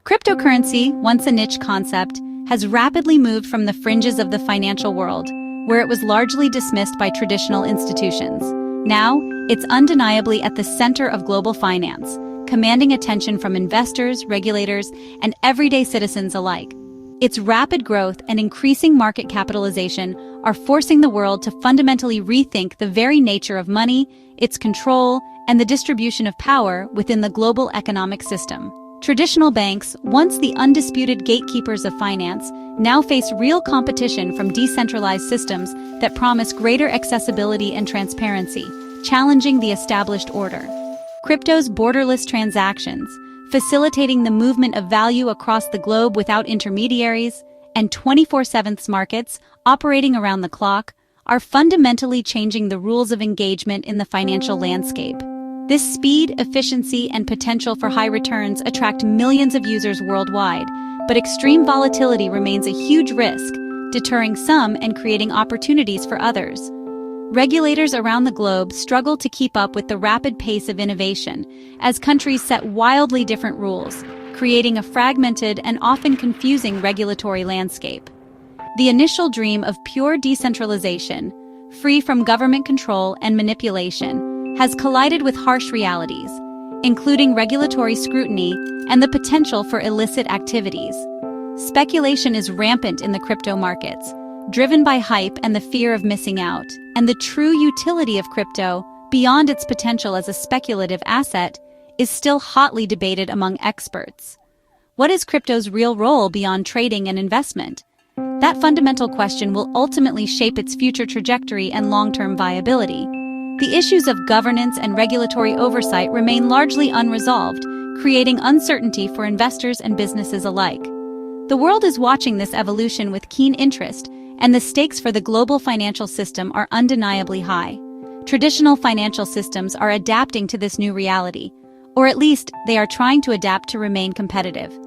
Cryptocurrency, once a niche concept, has rapidly moved from the fringes of the financial world, where it was largely dismissed by traditional institutions. Now, it's undeniably at the center of global finance, commanding attention from investors, regulators, and everyday citizens alike. Its rapid growth and increasing market capitalization are forcing the world to fundamentally rethink the very nature of money, its control, and the distribution of power within the global economic system. Traditional banks, once the undisputed gatekeepers of finance, now face real competition from decentralized systems that promise greater accessibility and transparency, challenging the established order. Crypto's borderless transactions, facilitating the movement of value across the globe without intermediaries, and 24/7 markets operating around the clock, are fundamentally changing the rules of engagement in the financial landscape. This speed, efficiency, and potential for high returns attract millions of users worldwide, but extreme volatility remains a huge risk, deterring some and creating opportunities for others. Regulators around the globe struggle to keep up with the rapid pace of innovation, as countries set wildly different rules, creating a fragmented and often confusing regulatory landscape. The initial dream of pure decentralization, free from government control and manipulation, has collided with harsh realities, including regulatory scrutiny and the potential for illicit activities. Speculation is rampant in the crypto markets, driven by hype and the fear of missing out, and the true utility of crypto, beyond its potential as a speculative asset, is still hotly debated among experts. What is crypto's real role beyond trading and investment? That fundamental question will ultimately shape its future trajectory and long-term viability. The issues of governance and regulatory oversight remain largely unresolved, creating uncertainty for investors and businesses alike. The world is watching this evolution with keen interest, and the stakes for the global financial system are undeniably high. Traditional financial systems are adapting to this new reality, or at least they are trying to adapt to remain competitive.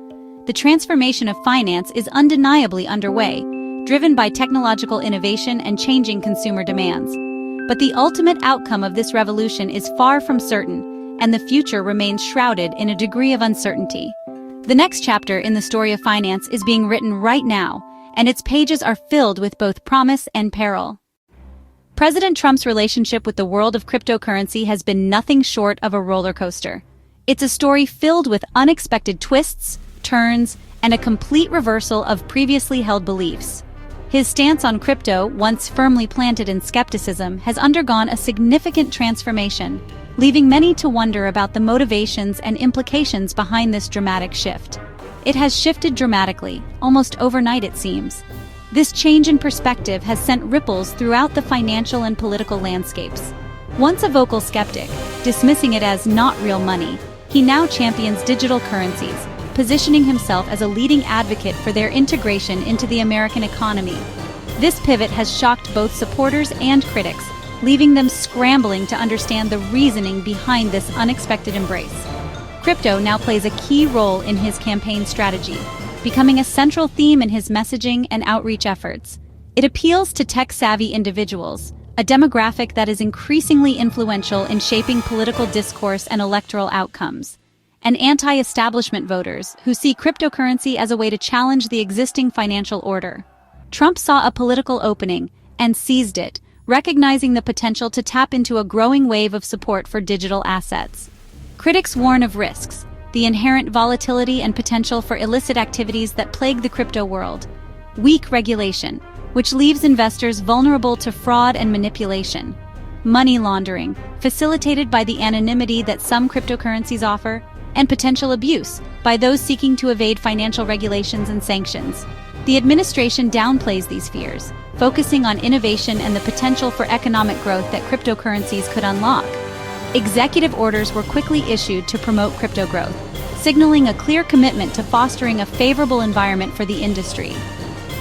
The transformation of finance is undeniably underway, driven by technological innovation and changing consumer demands. But the ultimate outcome of this revolution is far from certain, and the future remains shrouded in a degree of uncertainty. The next chapter in the story of finance is being written right now, and its pages are filled with both promise and peril. President Trump's relationship with the world of cryptocurrency has been nothing short of a roller coaster. It's a story filled with unexpected twists, turns, and a complete reversal of previously held beliefs. His stance on crypto, once firmly planted in skepticism, has undergone a significant transformation, leaving many to wonder about the motivations and implications behind this dramatic shift. It has shifted dramatically, almost overnight it seems. This change in perspective has sent ripples throughout the financial and political landscapes. Once a vocal skeptic, dismissing it as not real money, he now champions digital currencies, positioning himself as a leading advocate for their integration into the American economy. This pivot has shocked both supporters and critics, leaving them scrambling to understand the reasoning behind this unexpected embrace. Crypto now plays a key role in his campaign strategy, becoming a central theme in his messaging and outreach efforts. It appeals to tech-savvy individuals, a demographic that is increasingly influential in shaping political discourse and electoral outcomes, and anti-establishment voters who see cryptocurrency as a way to challenge the existing financial order. Trump saw a political opening and seized it, recognizing the potential to tap into a growing wave of support for digital assets. Critics warn of risks, the inherent volatility and potential for illicit activities that plague the crypto world. Weak regulation, which leaves investors vulnerable to fraud and manipulation. Money laundering, facilitated by the anonymity that some cryptocurrencies offer, and potential abuse by those seeking to evade financial regulations and sanctions. The administration downplays these fears, focusing on innovation and the potential for economic growth that cryptocurrencies could unlock. Executive orders were quickly issued to promote crypto growth, signaling a clear commitment to fostering a favorable environment for the industry.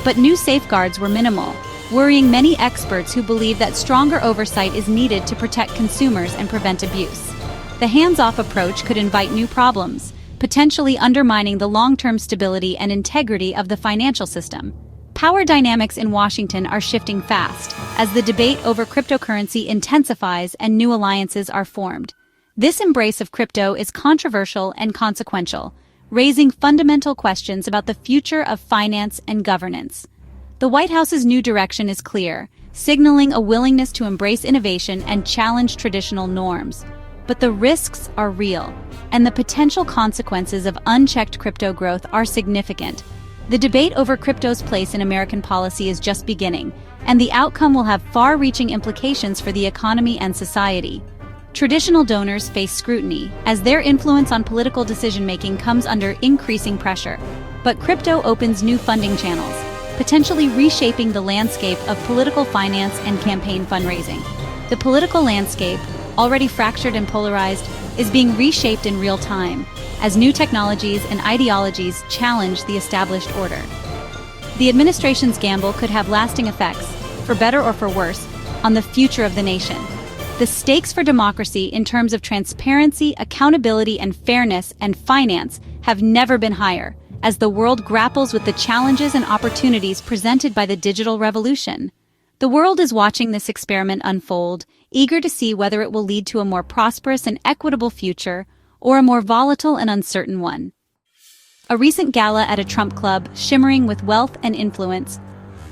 But new safeguards were minimal, worrying many experts who believe that stronger oversight is needed to protect consumers and prevent abuse. The hands-off approach could invite new problems, potentially undermining the long-term stability and integrity of the financial system. Power dynamics in Washington are shifting fast, as the debate over cryptocurrency intensifies and new alliances are formed. This embrace of crypto is controversial and consequential, raising fundamental questions about the future of finance and governance. The White House's new direction is clear, signaling a willingness to embrace innovation and challenge traditional norms. But the risks are real, and the potential consequences of unchecked crypto growth are significant. The debate over crypto's place in American policy is just beginning, and the outcome will have far-reaching implications for the economy and society. Traditional donors face scrutiny, as their influence on political decision-making comes under increasing pressure. But crypto opens new funding channels, potentially reshaping the landscape of political finance and campaign fundraising. The political landscape, already fractured and polarized, is being reshaped in real time, as new technologies and ideologies challenge the established order. The administration's gamble could have lasting effects, for better or for worse, on the future of the nation. The stakes for democracy in terms of transparency, accountability, and fairness and finance have never been higher, as the world grapples with the challenges and opportunities presented by the digital revolution. The world is watching this experiment unfold, eager to see whether it will lead to a more prosperous and equitable future, or a more volatile and uncertain one. A recent gala at a Trump club, shimmering with wealth and influence,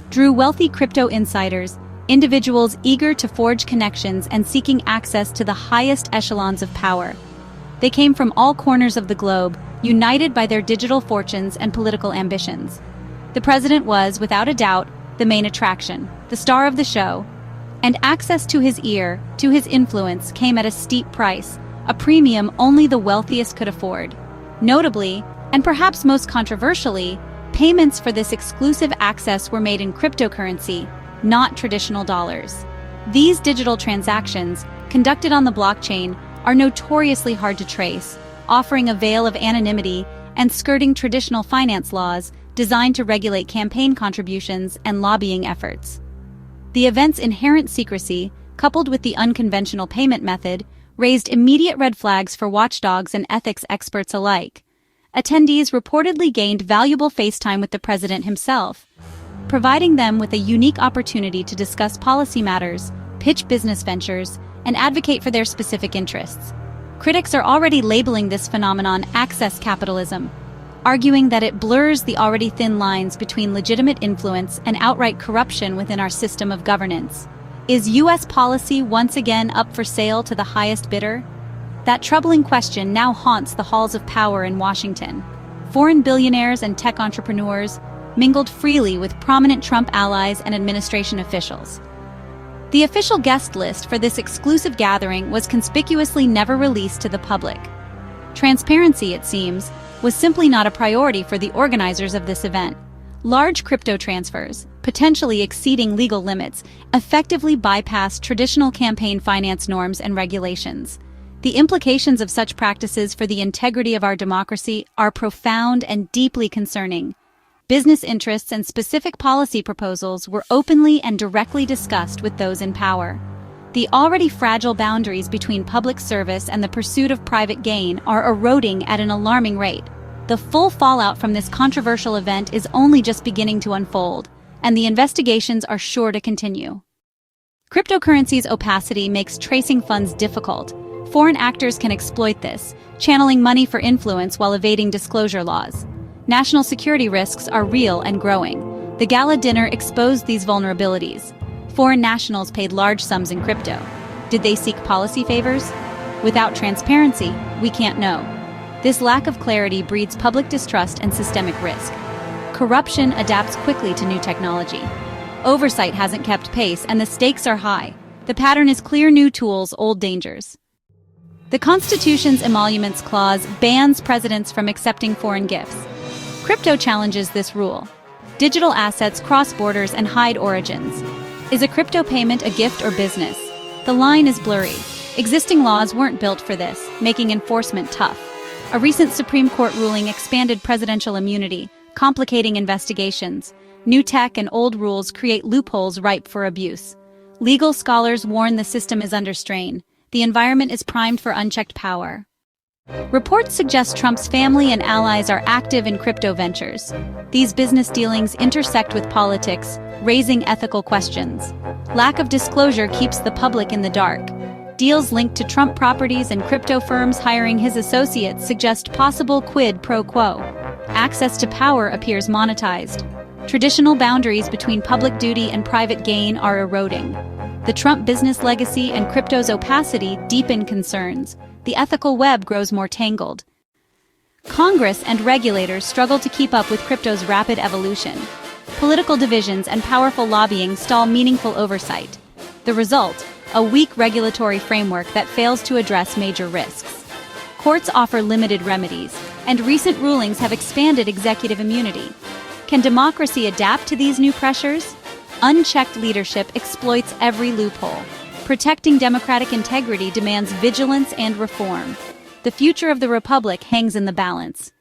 drew wealthy crypto insiders, individuals eager to forge connections and seeking access to the highest echelons of power. They came from all corners of the globe, united by their digital fortunes and political ambitions. The president was, without a doubt, the main attraction, the star of the show, and access to his ear, to his influence, came at a steep price, a premium only the wealthiest could afford. Notably, and perhaps most controversially, payments for this exclusive access were made in cryptocurrency, not traditional dollars. These digital transactions, conducted on the blockchain, are notoriously hard to trace, offering a veil of anonymity and skirting traditional finance laws designed to regulate campaign contributions and lobbying efforts. The event's inherent secrecy, coupled with the unconventional payment method, raised immediate red flags for watchdogs and ethics experts alike. Attendees reportedly gained valuable face time with the president himself, providing them with a unique opportunity to discuss policy matters, pitch business ventures, and advocate for their specific interests. Critics are already labeling this phenomenon access capitalism, arguing that it blurs the already thin lines between legitimate influence and outright corruption within our system of governance. Is U.S. policy once again up for sale to the highest bidder? That troubling question now haunts the halls of power in Washington. Foreign billionaires and tech entrepreneurs mingled freely with prominent Trump allies and administration officials. The official guest list for this exclusive gathering was conspicuously never released to the public. Transparency, it seems, was simply not a priority for the organizers of this event. Large crypto transfers, potentially exceeding legal limits, effectively bypassed traditional campaign finance norms and regulations. The implications of such practices for the integrity of our democracy are profound and deeply concerning. Business interests and specific policy proposals were openly and directly discussed with those in power. The already fragile boundaries between public service and the pursuit of private gain are eroding at an alarming rate. The full fallout from this controversial event is only just beginning to unfold, and the investigations are sure to continue. Cryptocurrency's opacity makes tracing funds difficult. Foreign actors can exploit this, channeling money for influence while evading disclosure laws. National security risks are real and growing. The gala dinner exposed these vulnerabilities. Foreign nationals paid large sums in crypto. Did they seek policy favors? Without transparency, we can't know. This lack of clarity breeds public distrust and systemic risk. Corruption adapts quickly to new technology. Oversight hasn't kept pace, and the stakes are high. The pattern is clear: new tools, old dangers. The Constitution's Emoluments Clause bans presidents from accepting foreign gifts. Crypto challenges this rule. Digital assets cross borders and hide origins. Is a crypto payment a gift or business? The line is blurry. Existing laws weren't built for this, making enforcement tough. A recent Supreme Court ruling expanded presidential immunity, complicating investigations. New tech and old rules create loopholes ripe for abuse. Legal scholars warn the system is under strain. The environment is primed for unchecked power. Reports suggest Trump's family and allies are active in crypto ventures. These business dealings intersect with politics, raising ethical questions. Lack of disclosure keeps the public in the dark. Deals linked to Trump properties and crypto firms hiring his associates suggest possible quid pro quo. Access to power appears monetized. Traditional boundaries between public duty and private gain are eroding. The Trump business legacy and crypto's opacity deepen concerns. The ethical web grows more tangled. Congress and regulators struggle to keep up with crypto's rapid evolution. Political divisions and powerful lobbying stall meaningful oversight. The result, a weak regulatory framework that fails to address major risks. Courts offer limited remedies, and recent rulings have expanded executive immunity. Can democracy adapt to these new pressures? Unchecked leadership exploits every loophole. Protecting democratic integrity demands vigilance and reform. The future of the republic hangs in the balance.